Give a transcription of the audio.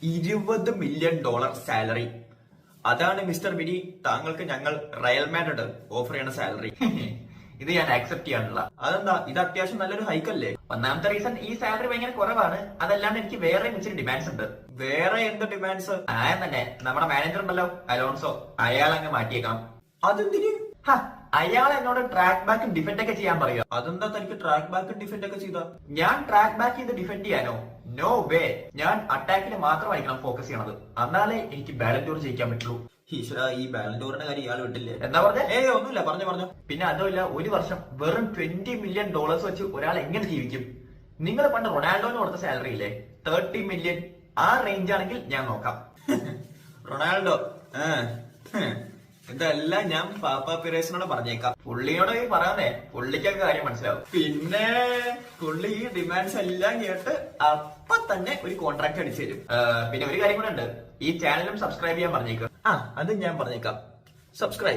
$20 million salary. അതാണ് mister വിനി താങ്കൾക്ക് ഞങ്ങൾ റയൽ മാഡ്രിഡ് ഓഫർ ചെയ്യുന്ന സാലറി. ഇത് ഞാൻ ആക്സെപ്റ്റ് ചെയ്യാനുള്ള. അതെന്താ, ഇത് അത്യാവശ്യം നല്ലൊരു ഹൈക്കല്ലേ? ഒന്നാമത്തെ റീസൺ ഈ സാലറി ഭയങ്കര കുറവാണ്. അതല്ലാണ്ട് എനിക്ക് വേറെ ഇച്ചിരി ഡിമാൻഡ്സ് ഉണ്ട്. വേറെ എന്ത് ഡിമാൻഡ്സ്? ആയം തന്നെ നമ്മുടെ മാനേജർ ഉണ്ടല്ലോ അലോൺസോ, അയാൾ അങ്ങ് മാറ്റിയേക്കണം. അതെന്തിന്? അയാൾ എന്നോട് ട്രാക്ക് ബാക്ക് ഡിഫെൻഡ് ഒക്കെ ചെയ്യാൻ പറയുക. അതെന്താ തനിക്ക് ട്രാക്ക് ബാക്ക് ഡിഫെൻഡ് ഒക്കെ ചെയ്താ? ഞാൻ ട്രാക്ക് ബാക്ക് ചെയ്ത് ഡിഫെൻഡ് ചെയ്യാനോ? No way. ഞാൻ അറ്റാക്കിന് മാത്രമായിരിക്കണം ഫോക്കസ് ചെയ്യണത്. എന്നാലേ എനിക്ക് ബാലൻഡോർ ജയിക്കാൻ പറ്റുള്ളൂ. ഈശ്വര, ഈ ബാലൻഡോറിന്റെ കാര്യം ഇയാൾ വിട്ടില്ലേ? എന്താ പറഞ്ഞേ? ഒന്നുമില്ല, പറഞ്ഞു. പിന്നെ അതുമല്ല, ഒരു വർഷം വെറും $20 മില്യൺ വെച്ച് ഒരാൾ എങ്ങനെ ജീവിക്കും? നിങ്ങൾ പണ്ട് റൊണാൾഡോന് കൊടുത്ത സാലറി ഇല്ലേ, 30 മില്യൺ, ആ റേഞ്ച് ആണെങ്കിൽ ഞാൻ നോക്കാം. റൊണാൾഡോ ഇതെല്ലാം ഞാൻ പാപ്പ പിറേസിനോട് പറഞ്ഞേക്കാം. പുള്ളിയോട് പറയാന്നേ, പുള്ളിക്കൊക്കെ കാര്യം മനസ്സിലാവും. പിന്നെ പുള്ളി ഈ ഡിമാൻഡ്സ് എല്ലാം കേട്ട് അപ്പൊ തന്നെ ഒരു കോൺട്രാക്ട് അടിച്ചു തരും. പിന്നെ ഒരു കാര്യം കൂടെ ഉണ്ട്, ഈ ചാനലും സബ്സ്ക്രൈബ് ചെയ്യാൻ പറഞ്ഞേക്കും. അത് ഞാൻ പറഞ്ഞേക്കാം. സബ്സ്ക്രൈബ്